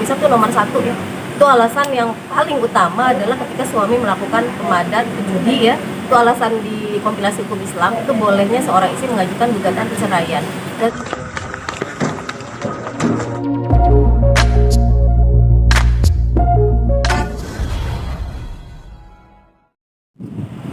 bisa tuh nomor 1 ya. Itu alasan yang paling utama adalah ketika suami melakukan pemadat judi ya. Itu alasan di kompilasi hukum Islam itu bolehnya seorang istri mengajukan gugatan perceraian. Dan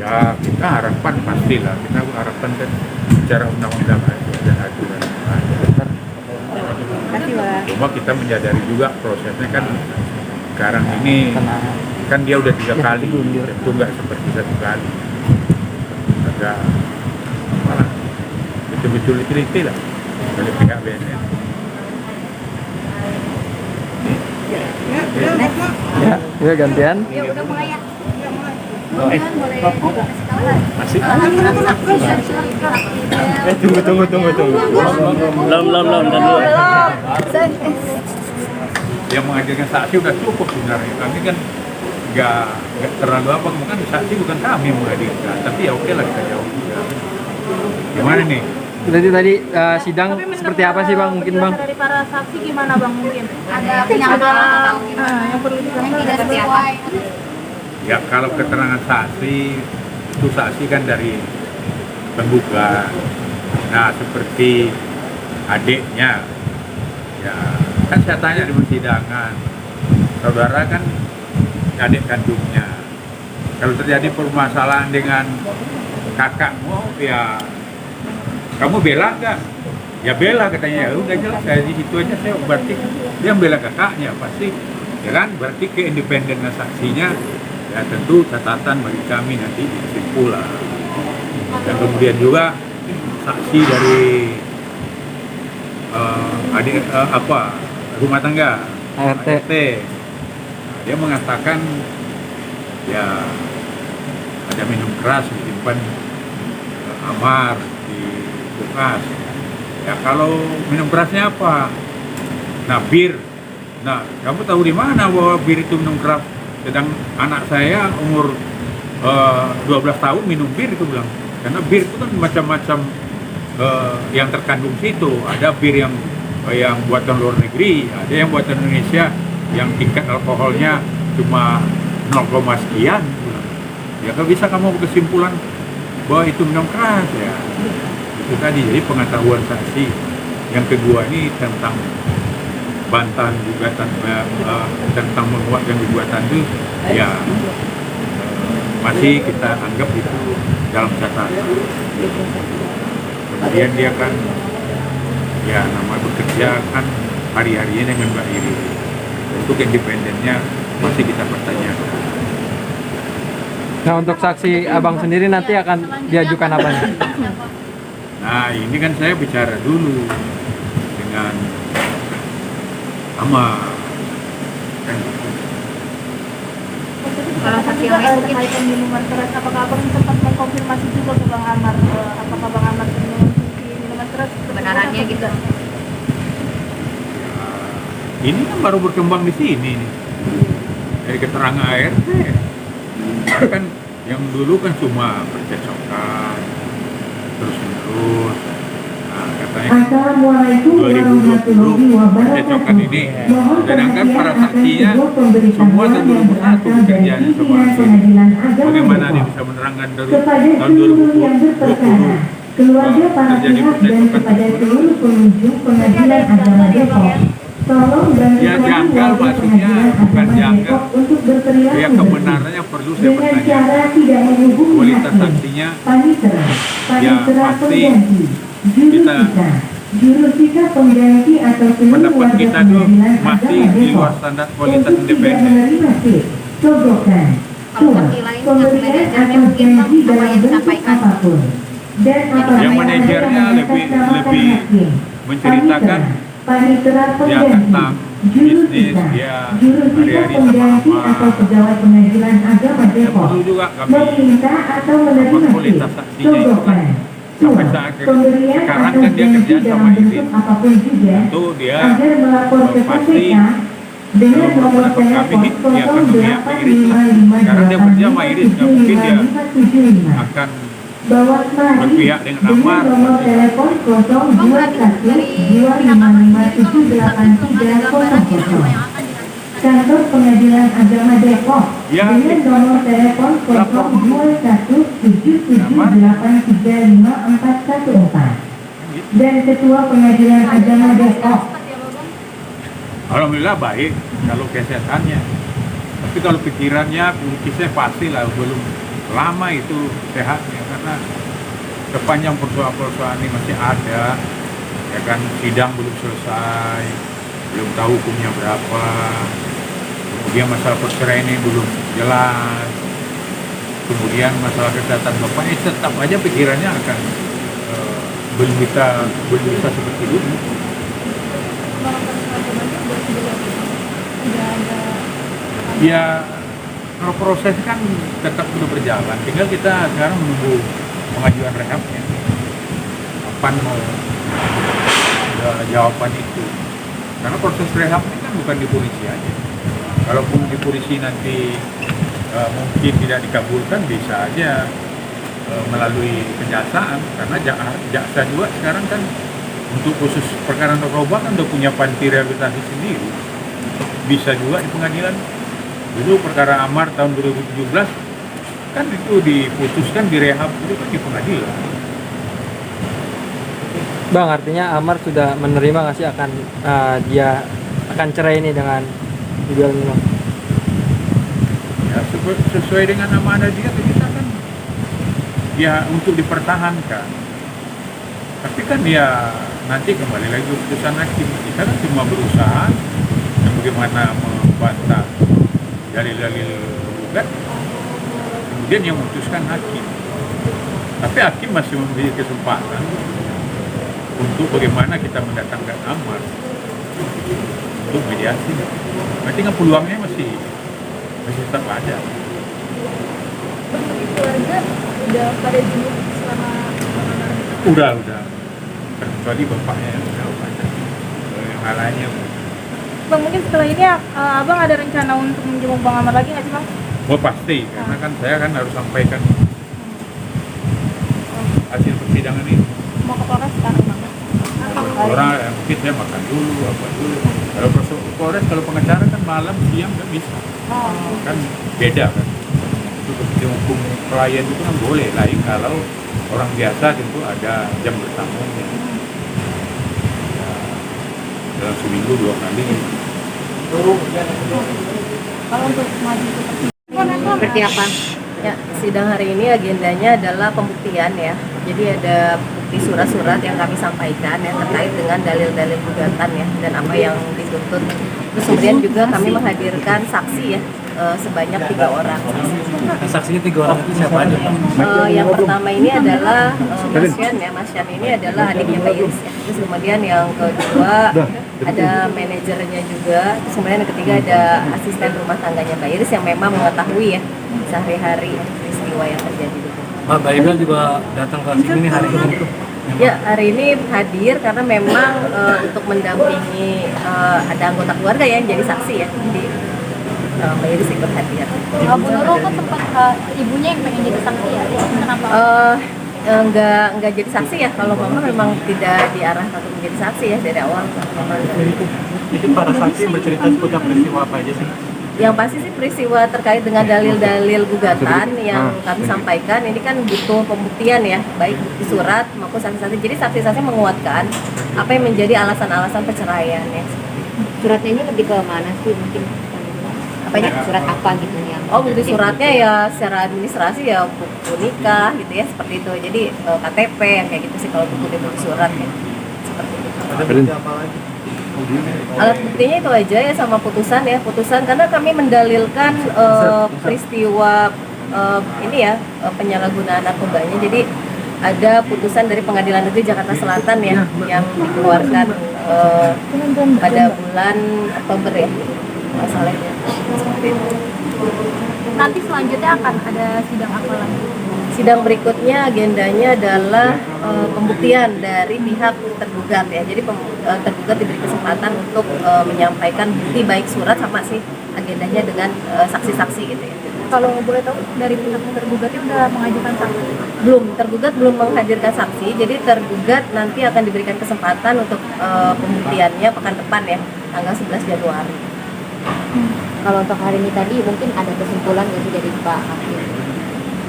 ya kita harapan pastilah, kita harapan kan secara undang-undang dan aturan ada. Cuma kita menyadari juga prosesnya kan sekarang ini kan dia udah 3 kali, tentu nggak seperti 1 kali. Agak malah betul-betul teliti lah oleh pihak BNN. Ya gantian. Ya udah mulai ya. Masih? Tunggu. Belum kan dulu. Yang menghadirkan saksi udah cukup sebenarnya. Kami kan nggak terlalu apa, kan saksi bukan kami yang menghadirkan, tapi ya oke lah kita jawab juga. Gimana nih? Jadi tadi sidang seperti apa sih Bang? Mungkin Bang? Dari para saksi gimana Bang, mungkin ada penyangkalan yang perlu tidak sesuai. Ya kalau keterangan saksi itu saksi kan dari penggugat. Nah seperti adiknya, ya kan saya tanya di persidangan, saudara kan adik kandungnya. Kalau terjadi permasalahan dengan kakakmu, ya kamu bela nggak? Ya bela katanya. Ya udah jelas, saya di situ aja saya berarti dia bela kakaknya pasti, ya kan? Berarti keindependenan saksinya. Ya tentu catatan bagi kami nanti di kesimpulan. Dan kemudian juga saksi dari rumah tangga ART. Dia mengatakan ya ada minum keras disimpan amar di kulkas. Ya kalau minum kerasnya apa? Nah bir. Nah kamu tahu di mana bahwa bir itu minum keras? Sedang anak saya umur 12 tahun minum bir, itu bilang. Karena bir itu kan macam-macam yang terkandung situ. Ada bir yang buatan luar negeri, ada yang buatan Indonesia yang tingkat alkoholnya cuma 0, sekian. Ya kan bisa kamu kesimpulan bahwa itu minum keras ya. Itu tadi, jadi pengetahuan saksi. Yang kedua ini tentang bantahan gugatan tentang menguatkan gugatan itu ya masih kita anggap itu dalam catatan. Kemudian dia kan ya nama bekerja kan hari-harinya dengan Mbak Iris. Untuk independennya masih kita pertanyakan. Nah untuk saksi Abang sendiri nanti akan diajukan apa nih? Nah ini kan saya bicara dulu dengan sama kan. Kalau saksi yang lain mungkin terkait minuman keras, apakah Abang sempat mengkonfirmasi juga ke Bang Amar, apakah Bang Amar mengonsumsi minuman keras kebenarannya gitu? Ini kan baru berkembang di sini nih. Dari keterangan ART. Kan yang dulu kan cuma percecokan terus-menerus. Nah, katanya Assalamualaikum warahmatullahi 2020 wabarakatuh. percecokan ini. Mohon Sedangkan para perhatian saksinya atas pemberitaan semua tahun keterangan 2001 pekerjaannya dari semua. pimpinan Pengadilan Agama Bagaimana dia Depok. bisa menerangkan dari Kepada tahun seluruh yang berperkara, 2020 keluarga para terjadi pihak dan percecokan kepada tersebut? seluruh pengunjung Pengadilan Agama Depok, tolong bantu Ya, janggal warga maksudnya, Pengadilan bukan Agama janggal. Depok untuk berperilaku Ya bersih kebenarannya perlu saya dengan bertanya. cara tidak menghubungi Kualitas hakim, saksinya panitera, ya panitera pasti pengganti, jurusita, jurusita pengganti atau seluruh pendapat warga kita tuh Pengadilan masih Agama di Depok luar standar kualitas untuk tidak independen. menerima tip, sogokan, Kalau suap, saksi lain pemberian yang atau mungkin Bang, janji apa dalam yang bentuk disampaikan? apapun. Dan apabila Yang ada manajernya yang lebih mengatasnamakan hakim, menceritakan panitera ya pengganti, tentang bisnis jurusita, dia jurusita hari-hari sama pengganti apa. atau pegawai Pengadilan Agama Ya Depok perlu juga kami meminta atau menerima tip, kualitas saksinya itu kan sogokan, sampai suap, saat pemberian sekarang atau kan dia janji kerjaan dalam sama bentuk Iris. apapun juga Tentu dia agar melapor ke pasti KPK dengan kalau nomor mendapat telepon kami ya akan memihak ke Iris lah. Sekarang dia kerja sama Iris, nggak mungkin dia 0858 akan Bawat mari berpihak dengan Amar. nomor telepon 021 255 783 000. Kantor Pengadilan Agama Depok Ya, dengan nomor telepon 0217783514 dan Ketua Pengadilan Agama Depok. Alhamdulillah baik kalau kesehatannya. Tapi kalau pikirannya, psikisnya pastilah belum lama itu sehatnya karena sepanjang persoalan-persoalan ini masih ada, ya kan, sidang belum selesai, belum tahu hukumnya berapa, kemudian masalah perceraian ini belum jelas, kemudian masalah kesehatan bapaknya tetap aja pikirannya akan belum bisa seperti dulu. Ya, kalau proses kan tetap sudah berjalan, tinggal kita sekarang menunggu pengajuan rehabnya. Kapan mau jawaban itu? Karena proses rehab ini kan bukan di polisi aja. Kalaupun di polisi nanti mungkin tidak dikabulkan, bisa aja melalui kejaksaan, karena jaksa juga sekarang kan untuk khusus perkara narkoba kan udah punya panti rehabilitasi sendiri. Bisa juga di pengadilan. Dulu perkara Amar tahun 2017 kan itu diputuskan direhab itu kan di pengadilan. Bang, artinya Amar sudah menerima nggak sih akan dia akan cerai ini dengan Ibu Nino? Ya, sesuai dengan amanah dia kita kan ya untuk dipertahankan. Tapi kan ya nanti kembali lagi keputusan hakim. Kita kan cuma berusaha dan bagaimana membantah dalil-dalil gugat, kemudian yang memutuskan hakim. Tapi hakim masih memiliki kesempatan untuk bagaimana kita mendatangkan Amar untuk mediasi. Berarti kan peluangnya masih tetap ada. Keluarga udah pada jenguk selama Udah. Kecuali bapaknya yang udah pada. Yang lainnya. Bang, mungkin setelah ini abang ada rencana untuk menjenguk Bang Amar lagi nggak sih, Bang? Oh pasti, karena kan saya kan harus sampaikan hasil persidangan ini. Mau ke Polres sekarang, Bang? Orang mungkin saya makan dulu, apa dulu. Kalau Polres, kalau pengacara kan malam, siang nggak bisa. Kan beda kan. Itu hukum klien itu kan boleh, lain kalau orang biasa tentu ada jam bertamunya. Ya, dalam seminggu 2 kali. Kalau untuk maju ke Seperti apa? Ya, sidang hari ini agendanya adalah pembuktian ya. Jadi ada bukti surat-surat yang kami sampaikan yang terkait dengan dalil-dalil gugatan ya dan apa yang dituntut. Terus kemudian juga kami menghadirkan saksi ya sebanyak 3 orang. Saksinya 3 orang itu siapa aja, Bang? Yang pertama ini adalah Mas Yan ya. Mas Yan ini adalah adiknya Mbak Iris ya. Terus kemudian yang kedua ada manajernya juga. Terus kemudian yang ketiga ada asisten rumah tangganya Mbak Iris yang memang mengetahui ya sehari-hari peristiwa yang terjadi. Mbak Ibel juga datang ke sini hari ini tuh. Ya, hari ini hadir karena memang untuk mendampingi ada anggota keluarga ya yang jadi saksi ya. Jadi Mbak Iris ikut hadir. Bu Nurul kan sempat ibunya yang pengen jadi saksi ya, kenapa? Enggak jadi saksi ya, kalau mama memang tidak diarahkan untuk menjadi saksi ya dari awal. Jadi para saksi bercerita seputar peristiwa apa aja sih? Yang pasti sih peristiwa terkait dengan dalil-dalil gugatan yang kami sampaikan ini kan butuh pembuktian ya, baik bukti surat maupun saksi-saksi. Jadi saksi-saksi menguatkan apa yang menjadi alasan-alasan perceraian ya. Suratnya ini lebih ke mana sih mungkin? Apanya? Surat apa gitu yang? Oh, bukti suratnya ya secara administrasi ya buku nikah gitu ya, seperti itu. Jadi KTP yang kayak gitu sih kalau bukti surat ya. Seperti itu. Alat buktinya itu aja ya sama putusan ya, putusan karena kami mendalilkan peristiwa ini ya penyalahgunaan narkobanya. Jadi ada putusan dari Pengadilan Negeri Jakarta Selatan ya yang dikeluarkan pada bulan Oktober ya masalahnya. Seperti itu. Nanti selanjutnya akan ada sidang apa lagi? Sidang berikutnya agendanya adalah pembuktian dari pihak tergugat ya. Jadi tergugat diberi kesempatan untuk menyampaikan bukti baik surat sama sih agendanya dengan saksi-saksi gitu ya. Kalau boleh tahu dari pihak tergugatnya udah mengajukan saksi? Belum, tergugat belum menghadirkan saksi. Jadi tergugat nanti akan diberikan kesempatan untuk pembuktiannya pekan depan ya, tanggal 11 Januari. Kalau untuk hari ini tadi mungkin ada kesimpulan nggak sih dari Pak Hakim?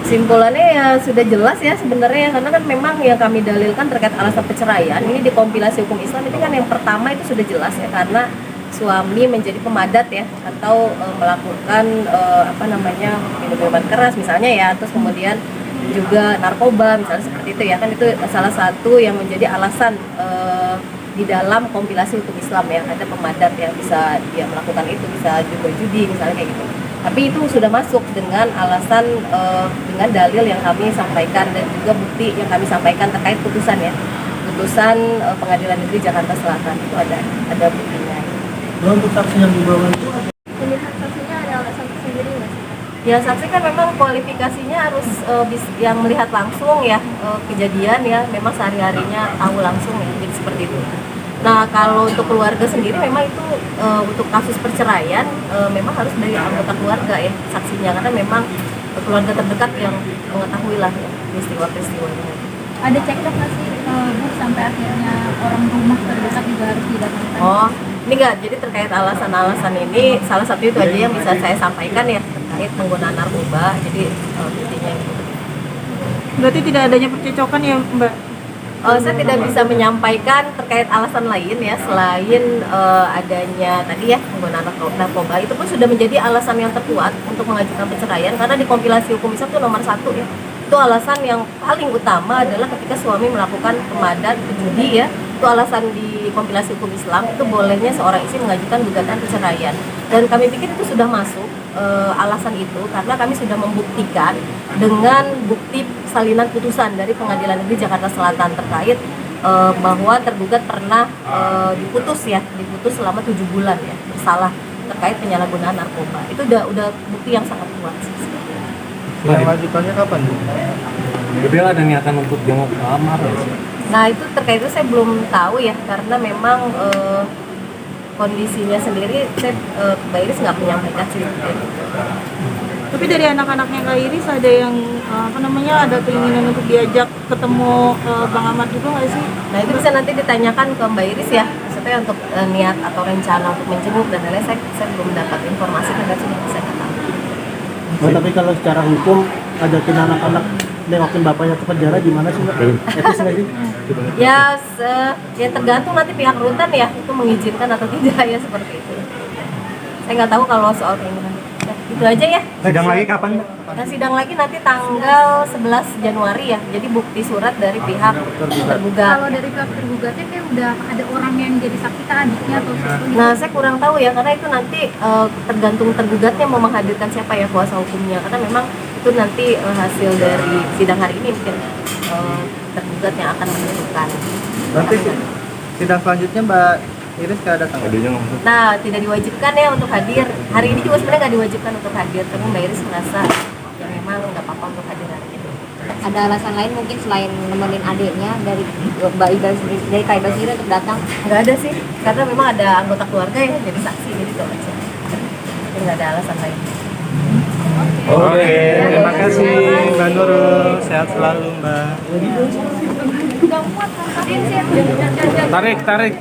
Simpulannya ya sudah jelas ya sebenarnya, karena kan memang yang kami dalilkan terkait alasan perceraian ini di kompilasi hukum Islam itu kan yang pertama itu sudah jelas ya, karena suami menjadi pemadat ya, atau melakukan minuman keras misalnya ya, terus kemudian juga narkoba misalnya seperti itu ya, kan itu salah satu yang menjadi alasan di dalam kompilasi hukum Islam ya, ada pemadat yang bisa dia melakukan itu, bisa juga judi misalnya kayak gitu. Tapi itu sudah masuk dengan alasan dengan dalil yang kami sampaikan dan juga bukti yang kami sampaikan terkait putusan ya, putusan Pengadilan Negeri Jakarta Selatan itu ada buktinya. Nah, untuk saksi yang dibawa itu Pilihan saksinya ada alasan tersendiri nggak sih? Ya saksi kan memang kualifikasinya harus yang melihat langsung ya kejadian ya, memang sehari-harinya tahu langsung ya, jadi seperti itu. Nah kalau untuk keluarga sendiri memang itu untuk kasus perceraian memang harus dari anggota keluarga ya saksinya, karena memang keluarga terdekat yang mengetahui lah ya, peristiwa-peristiwanya. Ada cekcok nggak sih Bu sampai akhirnya orang rumah terdekat juga harus didatangkan? Oh ini enggak, jadi terkait alasan-alasan ini salah satu itu aja yang bisa saya sampaikan ya, terkait penggunaan narkoba, jadi buktinya itu. Berarti tidak adanya percecokan ya Mbak? Saya tidak bisa menyampaikan terkait alasan lain ya selain adanya tadi ya penggunaan narkoba, itu pun sudah menjadi alasan yang terkuat untuk mengajukan perceraian, karena di kompilasi hukum Islam itu nomor 1 ya, itu alasan yang paling utama adalah ketika suami melakukan pemadat judi ya, itu alasan di kompilasi hukum Islam itu bolehnya seorang istri mengajukan gugatan perceraian, dan kami pikir itu sudah masuk alasan itu karena kami sudah membuktikan dengan bukti salinan putusan dari Pengadilan Negeri Jakarta Selatan terkait bahwa tergugat pernah diputus selama 7 bulan ya bersalah terkait penyalahgunaan narkoba. Itu udah bukti yang sangat kuat sih. yang lanjutannya kapan Bu? Gabriel ada niatan untuk jenguk Amar ya? Nah itu terkait itu saya belum tahu ya, karena memang kondisinya sendiri saya Mbak Iris nggak menyampaikan sih. Tapi dari anak-anaknya Kak Iris ada yang ada keinginan untuk diajak ketemu Bang Ahmad juga nggak sih? Nah itu bisa nanti ditanyakan ke Mbak Iris ya, maksudnya untuk niat atau rencana untuk menjenguk dan lain-lain saya belum dapat informasi dan sudah bisa tahu. Oh, tapi kalau secara hukum ajakin anak-anak nengokin bapaknya ke penjara gimana sih Mbak? Etis nggak sih? Ya tergantung nanti pihak rutan ya itu mengizinkan atau tidak ya, seperti itu. Saya nggak tahu kalau soal keinginan. Ya, itu aja ya. Sidang lagi kapan? Nah, sidang lagi nanti tanggal 11 Januari ya. Jadi bukti surat dari pihak tergugat. Kalau dari pihak tergugatnya kayak udah ada orang yang jadi saksi, adiknya atau siapa gitu? Nah, saya kurang tahu ya, karena itu nanti tergantung tergugatnya mau menghadirkan siapa ya kuasa hukumnya. Karena memang itu nanti hasil dari sidang hari ini mungkin tergugat yang akan menentukan. Nanti sidang selanjutnya Mbak Iris nggak datang? Nah, tidak diwajibkan ya untuk hadir. Hari ini juga sebenarnya nggak diwajibkan untuk hadir, tapi Mbak Iris merasa ya memang nggak apa-apa untuk hadir hari ini. Ada alasan lain mungkin selain nemenin adiknya dari Mbak Ida sendiri, dari Kak Ida sendiri untuk datang? Nggak ada sih, karena memang ada anggota keluarga yang jadi saksi, jadi itu aja. Jadi nggak ada alasan lain. Oke, terima kasih Mbak Nurul, sehat selalu Mbak. Nggak muat kan? Tarik.